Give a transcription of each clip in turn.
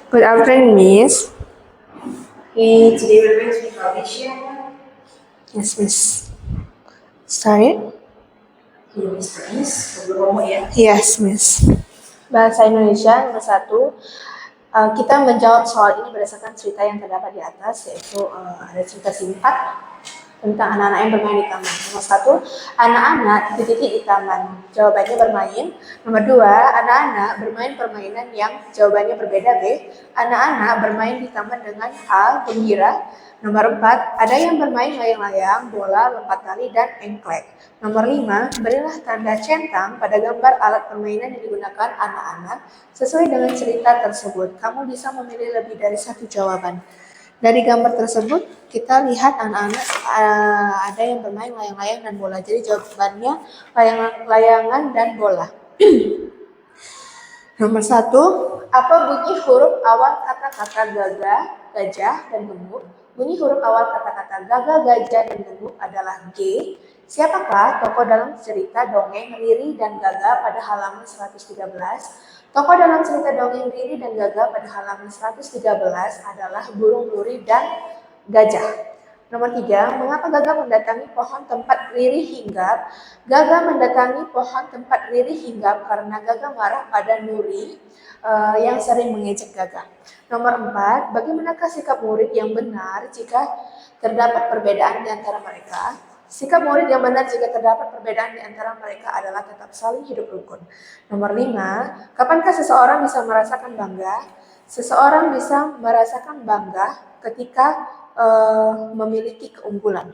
Good afternoon, Miss. Okay, today we're going to speak about Asia. Yes, Miss. Start. Hello, Mr. Is. Ngobrol ya. Yes, Miss. Bahasa Indonesia nomor 1. Kita menjawab soal ini berdasarkan cerita yang terdapat di atas, yaitu ada cerita singkat tentang anak-anak yang bermain di taman. Nomor 1, anak-anak titik-titik di taman. Jawabannya bermain. Nomor 2, anak-anak bermain permainan yang jawabannya berbeda. B, anak-anak bermain di taman dengan A, gembira. Nomor 4, ada yang bermain layang-layang, bola, lompat tali, dan engklek. Nomor 5, berilah tanda centang pada gambar alat permainan yang digunakan anak-anak sesuai dengan cerita tersebut. Kamu bisa memilih lebih dari satu jawaban. Dari gambar tersebut, kita lihat anak-anak ada yang bermain layang-layang dan bola. Jadi jawabannya layangan dan bola. Nomor 1, apa bunyi huruf awal kata-kata gagah, gajah, dan gemuk? Bunyi huruf awal kata-kata gagah, gajah, dan gemuk adalah G. Siapakah tokoh dalam cerita dongeng Riri dan Gagah pada halaman 113? Tokoh dalam cerita dongeng Riri dan Gagah pada halaman 113 adalah burung duri dan gajah. Nomor 3, mengapa Gagah mendatangi pohon tempat Riri hinggap? Gagah mendatangi pohon tempat Riri hinggap karena Gagah marah pada Nuri yang sering mengejek Gagah. Nomor 4, bagaimanakah sikap murid yang benar jika terdapat perbedaan di antara mereka? Sikap murid yang benar jika terdapat perbedaan di antara mereka adalah tetap saling hidup rukun. Nomor 5, kapankah seseorang bisa merasakan bangga? Seseorang bisa merasakan bangga ketika memiliki keunggulan.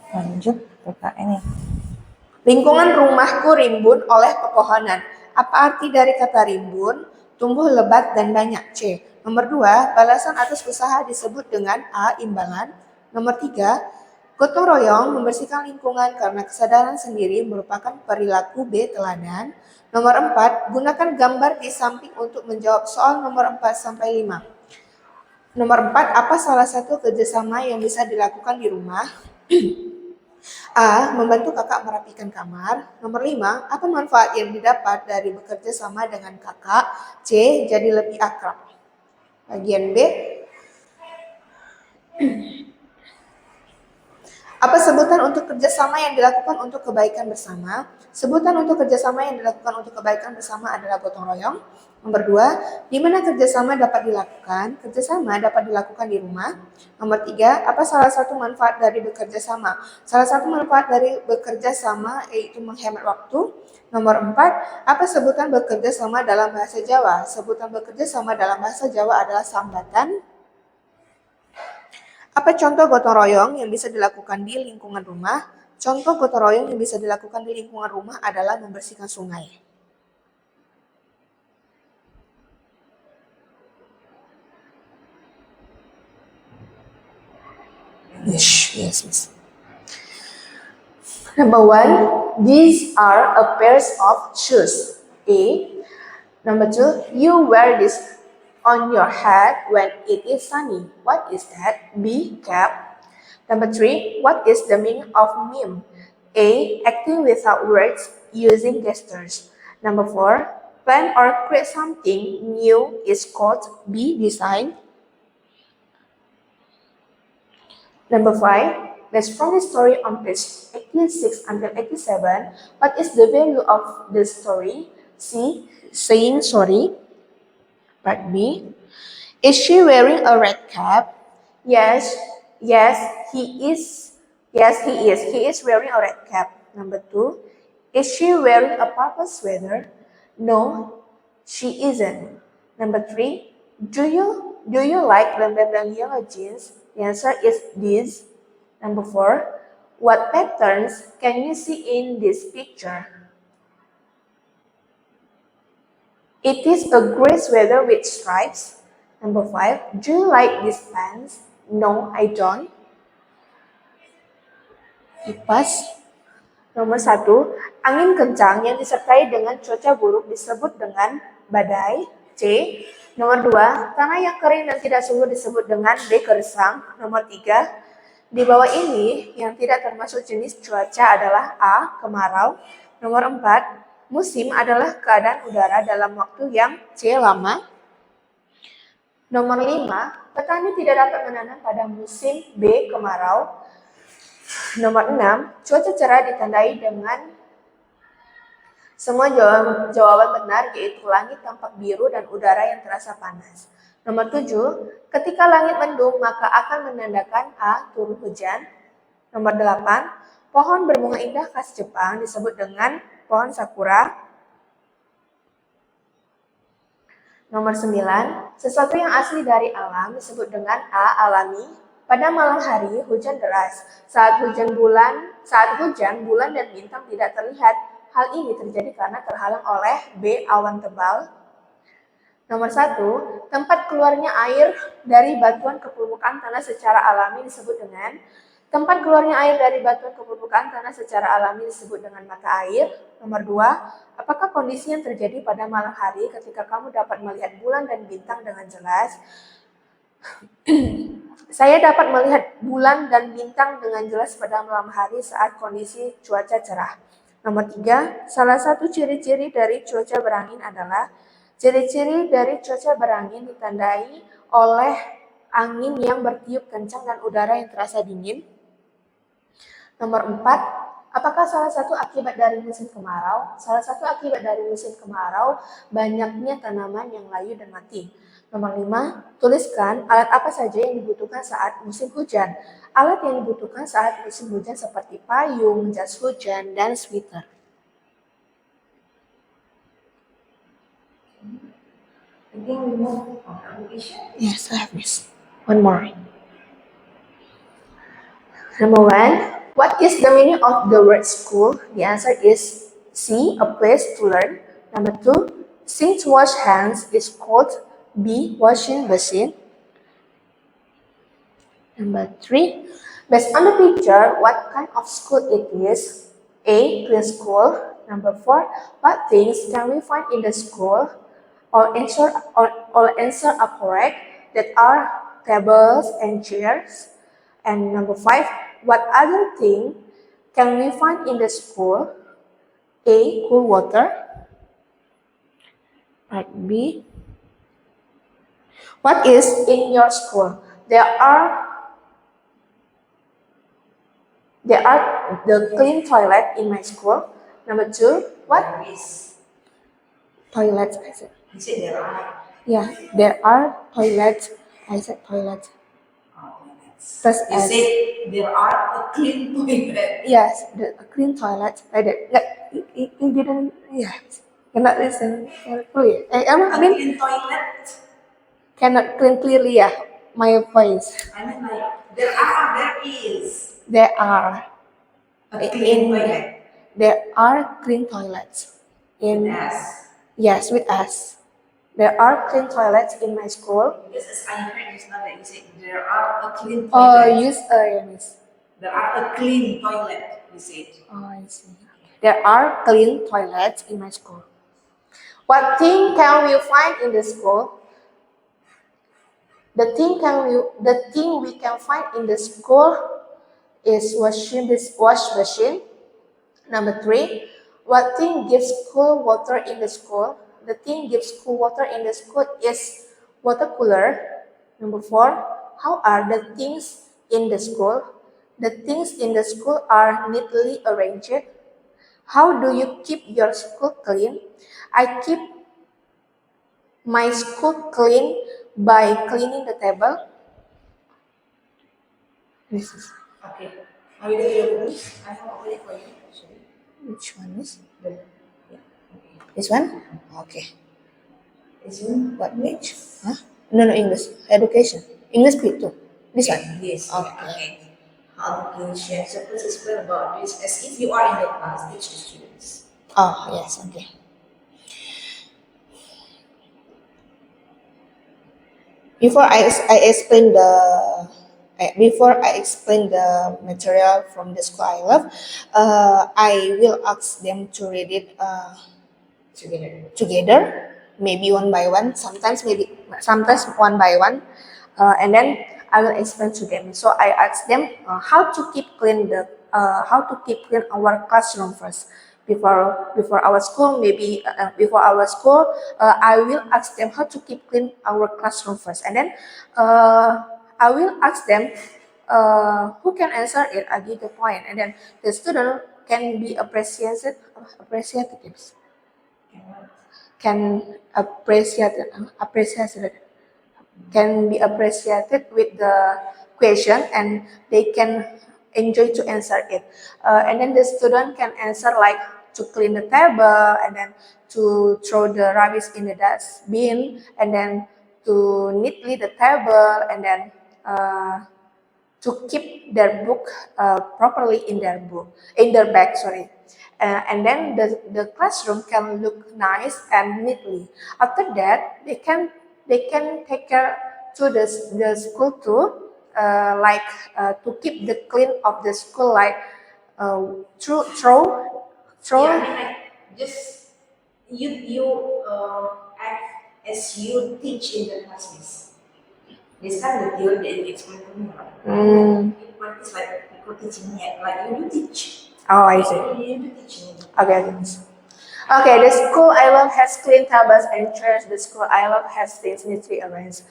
Lanjut PKN nih. Lingkungan rumahku rimbun oleh pepohonan. Apa arti dari kata rimbun? Tumbuh lebat dan banyak. C. Nomor 2, balasan atas usaha disebut dengan A. Imbalan. Nomor 3, gotong royong membersihkan lingkungan karena kesadaran sendiri merupakan perilaku B. Teladan. Nomor 4, gunakan gambar di samping untuk menjawab soal nomor 4 sampai 5. Nomor 4, apa salah satu kerjasama yang bisa dilakukan di rumah? A. Membantu kakak merapikan kamar. Nomor 5, apa manfaat yang didapat dari bekerja sama dengan kakak? C. Jadi lebih akrab. Bagian B, apa sebutan untuk kerjasama yang dilakukan untuk kebaikan bersama? Sebutan untuk kerjasama yang dilakukan untuk kebaikan bersama adalah gotong royong. Nomor 2, di mana kerjasama dapat dilakukan? Kerjasama dapat dilakukan di rumah. Nomor 3, apa salah satu manfaat dari bekerja sama? Salah satu manfaat dari bekerja sama yaitu menghemat waktu. Nomor 4, apa sebutan bekerja sama dalam bahasa Jawa? Sebutan bekerja sama dalam bahasa Jawa adalah sambatan. Apa contoh gotong royong yang bisa dilakukan di lingkungan rumah? Contoh gotong royong yang bisa dilakukan di lingkungan rumah adalah membersihkan sungai. Yes, Miss. Number 1, these are a pairs of shoes. A. Number 2, you wear this on your head when it is sunny. What is that? B. Cap. Number 3, what is the meaning of meme? A. Acting without words using gestures. Number 4, plan or create something new is called B. Design. Number 5, let's from the story on page 86 until 87. What is the value of the story? C. Saying sorry. Part B, is she wearing a red cap? Yes, he is. Yes, he is. He is wearing a red cap. Number 2, is she wearing a purple sweater? No, she isn't. Number 3, do you like the yellow jeans? The answer is this. Number 4, what patterns can you see in this picture? It is a gray sweater with stripes. Number 5, do you like these pants? No, I don't. Kipas. Nomor 1, angin kencang yang disertai dengan cuaca buruk disebut dengan badai. C. Nomor 2, tanah yang kering dan tidak subur disebut dengan D. Gersang. Nomor 3, di bawah ini yang tidak termasuk jenis cuaca adalah A. Kemarau. Nomor 4, Musim adalah keadaan udara dalam waktu yang C. lama. Nomor 5, petani tidak dapat menanam pada musim B. kemarau. Nomor 6, cuaca cerah ditandai dengan semua jawaban benar, yaitu langit tampak biru dan udara yang terasa panas. Nomor 7, ketika langit mendung maka akan menandakan A. turun hujan. Nomor 8, pohon berbunga indah khas Jepang disebut dengan pohon sakura. Nomor 9, sesuatu yang asli dari alam disebut dengan A. alami. Pada malam hari hujan deras. Saat hujan, bulan dan bintang tidak terlihat. Hal ini terjadi karena terhalang oleh B. awan tebal. Nomor 1, tempat keluarnya air dari batuan ke permukaan tanah secara alami disebut dengan tempat keluarnya air dari batuan ke permukaan tanah secara alami disebut dengan mata air. Nomor 2, apakah kondisi yang terjadi pada malam hari ketika kamu dapat melihat bulan dan bintang dengan jelas? Saya dapat melihat bulan dan bintang dengan jelas pada malam hari saat kondisi cuaca cerah. Nomor 3, salah satu ciri-ciri dari cuaca berangin adalah ciri-ciri dari cuaca berangin ditandai oleh angin yang bertiup kencang dan udara yang terasa dingin. Nomor 4, apakah salah satu akibat dari musim kemarau? Salah satu akibat dari musim kemarau banyaknya tanaman yang layu dan mati. Nomor 5, tuliskan alat apa saja yang dibutuhkan saat musim hujan. Alat yang dibutuhkan saat musim hujan seperti payung, jas hujan, dan sweater. I think we move on application. Yes, I have this. One more. Number 1, what is the meaning of the word school? The answer is C, a place to learn. Number 2, since wash hands is called B, washing machine. Number 3, based on the picture, what kind of school it is? A, clean school. Number 4, what things can we find in the school? All answer are correct. That are tables and chairs. And number 5, what other thing can we find in the school? A, cool water. Right, B, what is in your school? There are the clean toilet in my school. Number 2, what is toilets? I said. you said there are Yeah, there are toilets. I said toilets. toilets. Plus You S. said there are a clean toilet. Yes, a clean toilet. Like that. Like, you didn't. Yeah, cannot listen carefully. A clean toilet. Cannot clearly. Yeah, my voice. I mean like there is There are a clean toilet. There are clean toilets in. Yes. Yes, with us. There are clean toilets in my school. Because as I heard just now that you said there are a clean Oh, toilet. use yes. There are a clean toilet, you said. Oh, I see. There are clean toilets in my school. What thing can we find in the school? The thing we can find in the school is wash machine. Number 3, what thing gives cool water in the school? The thing gives cool water in the school is water cooler. Number 4, how are the things in the school? The things in the school are neatly arranged. How do you keep your school clean? I keep my school clean by cleaning the table. This is Okay. Are we doing your books? I have already for you. Sorry. which one is Yeah. Okay. this one? Okay. This one? What page? Huh? No, English. Education. English too. This one. Yes. Okay. Okay. Education. So please explain about this as if you are in the class, teach the students. Oh, yes. Okay. Before I explain the material from the school I love, I will ask them to read it together, maybe one by one, sometimes one by one, and then I will explain to them. So I ask them how to keep clean our classroom first. before our school. Maybe before our school, I will ask them how to keep clean our classroom first, and then I will ask them who can answer it. I give the point, and then the student can be appreciated, can appreciated can be appreciated with the question, and they can enjoy to answer it. And then the student can answer like to clean the table, and then to throw the rubbish in the dustbin, and then to neatly the table, and then to keep their book properly in their bag, sorry. And then the classroom can look nice and neatly. After that, they can take care to the school too, like to keep the clean of the school, like throw throw throw. Yeah, I mean like just you act as you teach in the classes. This kind of deal that you explain to me. You practice like you teaching me, like you do teach. Oh, I see. You do teaching. Okay, thanks. Okay, the school I love has clean tables and chairs. The school I love has things neatly arranged.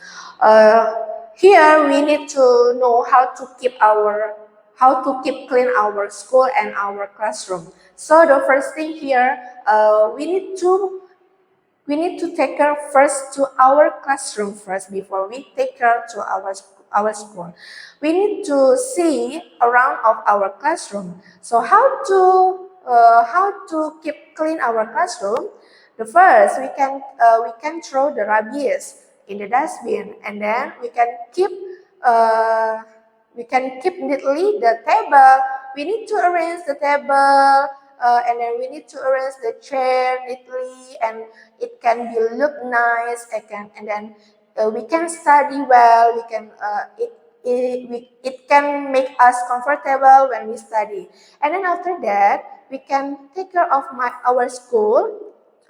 Here we need to know how to keep clean our school and our classroom. So the first thing here, we need to take care first to our classroom first before we take care to our school. We need to see around of our classroom. So how to keep clean our classroom? The first, we can throw the rubbish in the dustbin, and then uh, we can keep neatly the table. We need to arrange the table, and then we need to arrange the chair neatly, and it can be look nice. And then we can study well. It can make us comfortable when we study. And then after that, we can take care of our school,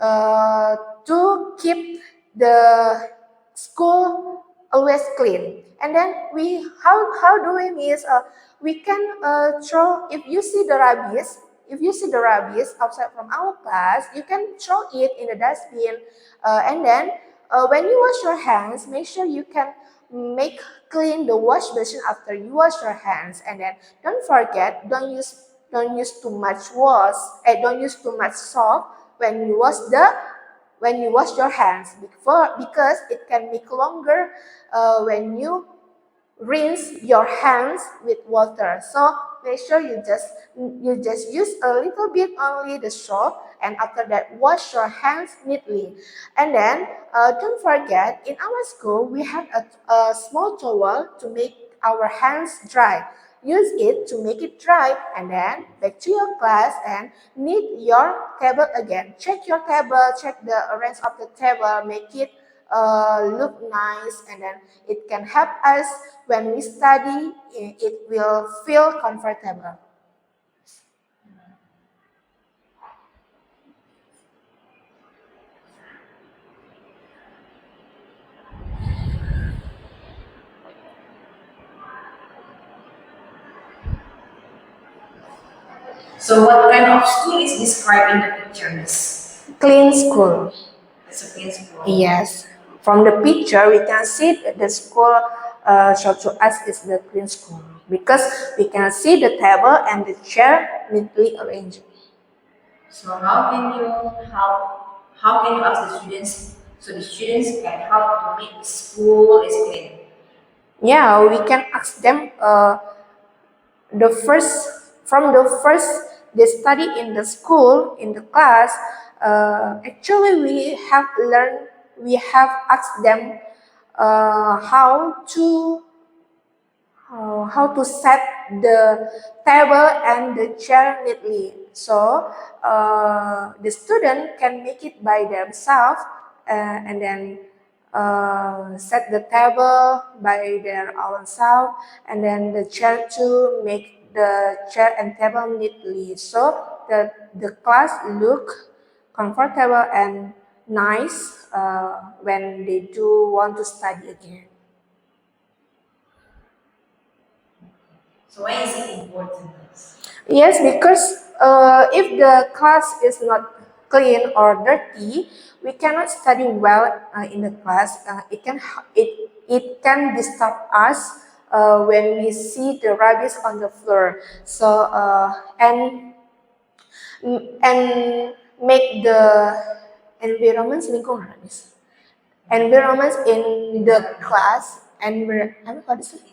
uh, to keep the school always clean. And then how do we miss? We can throw, if you see the rubbish outside from our class, you can throw it in the dustbin. And then when you wash your hands, make sure you can make clean the wash basin after you wash your hands. And then don't forget, don't use too much don't use too much soap when you wash your hands, because it can make longer when you rinse your hands with water. So make sure you just use a little bit only the soap, and after that wash your hands neatly. And then don't forget, in our school we have a small towel to make our hands dry. Use it to make it dry, and then back to your class and neat your table again. Check your table, check the arrange of the table, make it look nice, and then it can help us when we study. It will feel comfortable. So what kind of school is described in the pictures? Clean school. It's a clean school. Yes. From the picture, we can see that the school shown to us is the clean school, because we can see the table and the chair neatly arranged. So how can you ask the students so the students can help to make the school is clean? Yeah, we can ask them the first from the first they study in the school, in the class. Actually, we have asked them how to set the table and the chair neatly. So the student can make it by themselves, and then set the table by their own self, and then the chair to make the chair and table neatly, so that the class look comfortable and nice when they do want to study again. So why is it important? Yes, because if the class is not clean or dirty, we cannot study well in the class. It can disturb us when we see the rubbish on the floor. So and make the environment lingkungan environments in the class and how to say